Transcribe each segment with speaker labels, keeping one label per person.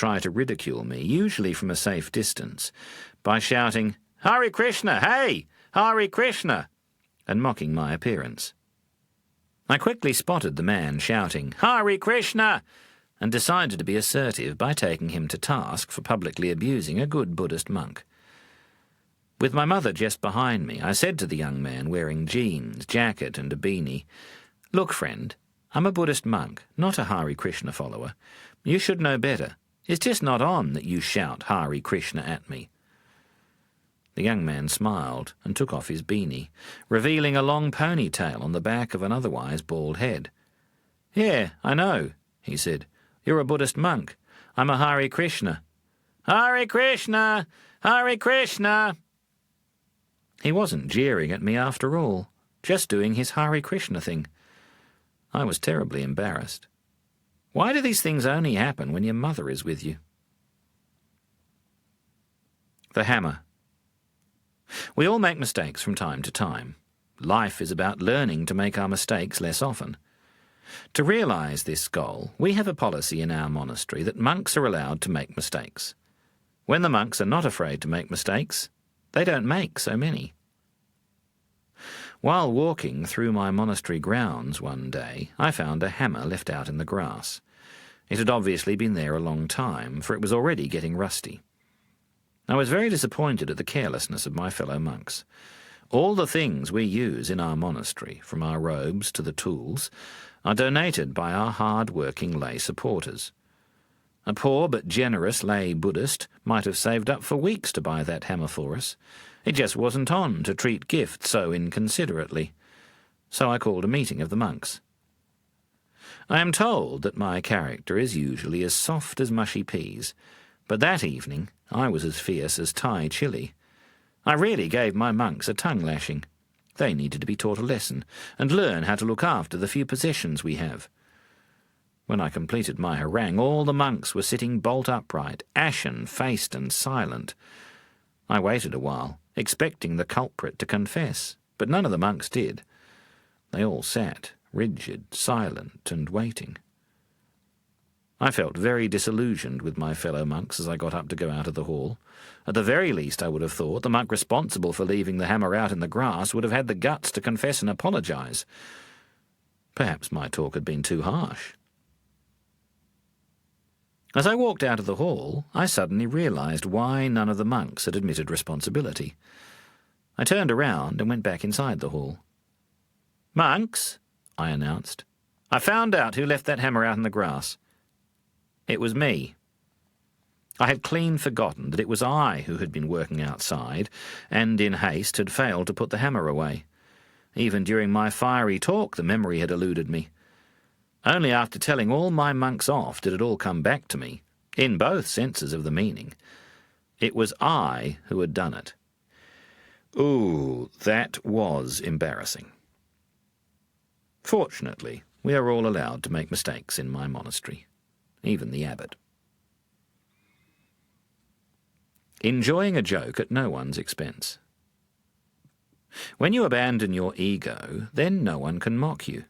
Speaker 1: try to ridicule me, usually from a safe distance, by shouting, "Hare Krishna, hey! Hare Krishna!" and mocking my appearance. I quickly spotted the man shouting, "Hare Krishna!" and decided to be assertive by taking him to task for publicly abusing a good Buddhist monk. With my mother just behind me, I said to the young man wearing jeans, jacket and a beanie, "Look, friend, I'm a Buddhist monk, not a Hare Krishna follower. You should know better. It's just not on that you shout Hare Krishna at me." The young man smiled and took off his beanie, revealing a long ponytail on the back of an otherwise bald head. "Yeah, I know," he said. "You're a Buddhist monk. I'm a Hare Krishna." "Hare Krishna! Hare Krishna!" He wasn't jeering at me after all, just doing his Hare Krishna thing. I was terribly embarrassed. Why do these things only happen when your mother is with you? The hammer. We all make mistakes from time to time. Life is about learning to make our mistakes less often. To realise this goal, we have a policy in our monastery that monks are allowed to make mistakes. When the monks are not afraid to make mistakes, they don't make so many. While walking through my monastery grounds one day, I found a hammer left out in the grass. It had obviously been there a long time, for it was already getting rusty. I was very disappointed at the carelessness of my fellow monks. All the things we use in our monastery, from our robes to the tools, are donated by our hard-working lay supporters. A poor but generous lay Buddhist might have saved up for weeks to buy that hammer for us. It just wasn't on to treat gifts so inconsiderately. So I called a meeting of the monks. I am told that my character is usually as soft as mushy peas, but that evening I was as fierce as Thai chili. I really gave my monks a tongue-lashing. They needed to be taught a lesson and learn how to look after the few possessions we have. When I completed my harangue, all the monks were sitting bolt upright, ashen-faced and silent. I waited a while, expecting the culprit to confess, but none of the monks did. They all sat, rigid, silent, and waiting. I felt very disillusioned with my fellow monks as I got up to go out of the hall. At the very least, I would have thought, the monk responsible for leaving the hammer out in the grass would have had the guts to confess and apologise. Perhaps my talk had been too harsh. As I walked out of the hall, I suddenly realised why none of the monks had admitted responsibility. I turned around and went back inside the hall. "Monks," I announced, "I found out who left that hammer out in the grass. It was me." I had clean forgotten that it was I who had been working outside and, in haste, had failed to put the hammer away. Even during my fiery talk, the memory had eluded me. Only after telling all my monks off did it all come back to me, in both senses of the meaning. It was I who had done it. Ooh, that was embarrassing. Fortunately, we are all allowed to make mistakes in my monastery, even the abbot. Enjoying a joke at no one's expense. When you abandon your ego, then no one can mock you.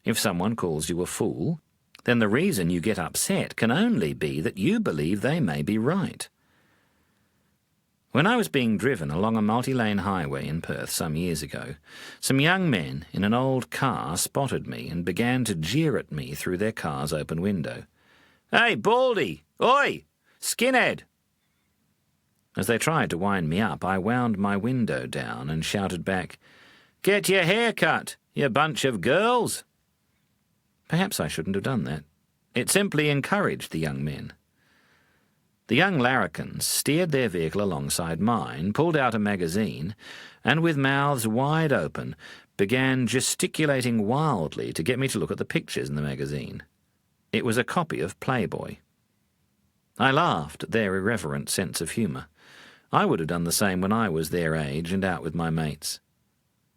Speaker 1: If someone calls you a fool, then the reason you get upset can only be that you believe they may be right. When I was being driven along a multi-lane highway in Perth some years ago, some young men in an old car spotted me and began to jeer at me through their car's open window. "Hey, Baldy! Oi! Skinhead!" As they tried to wind me up, I wound my window down and shouted back, "Get your hair cut, you bunch of girls!" Perhaps I shouldn't have done that. It simply encouraged the young men. The young larrikins steered their vehicle alongside mine, pulled out a magazine, and with mouths wide open began gesticulating wildly to get me to look at the pictures in the magazine. It was a copy of Playboy. I laughed at their irreverent sense of humour. I would have done the same when I was their age and out with my mates.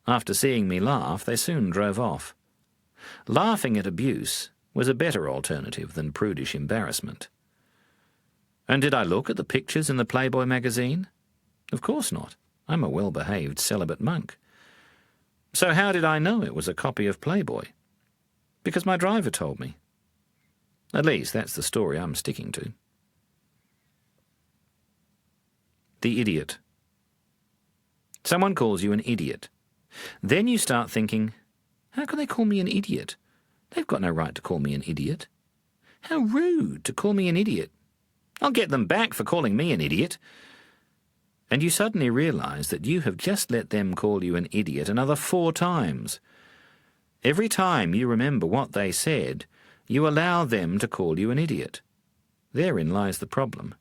Speaker 1: After seeing me laugh, they soon drove off. Laughing at abuse was a better alternative than prudish embarrassment. And did I look at the pictures in the Playboy magazine? Of course not. I'm a well-behaved celibate monk. So how did I know it was a copy of Playboy? Because my driver told me. At least that's the story I'm sticking to. The idiot. Someone calls you an idiot. Then you start thinking, how can they call me an idiot? They've got no right to call me an idiot. How rude to call me an idiot. I'll get them back for calling me an idiot. And you suddenly realize that you have just let them call you an idiot another 4 times. Every time you remember what they said, you allow them to call you an idiot. Therein lies the problem.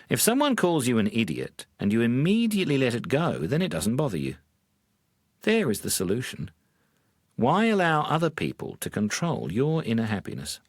Speaker 1: If someone calls you an idiot and you immediately let it go, then it doesn't bother you. There is the solution. Why allow other people to control your inner happiness?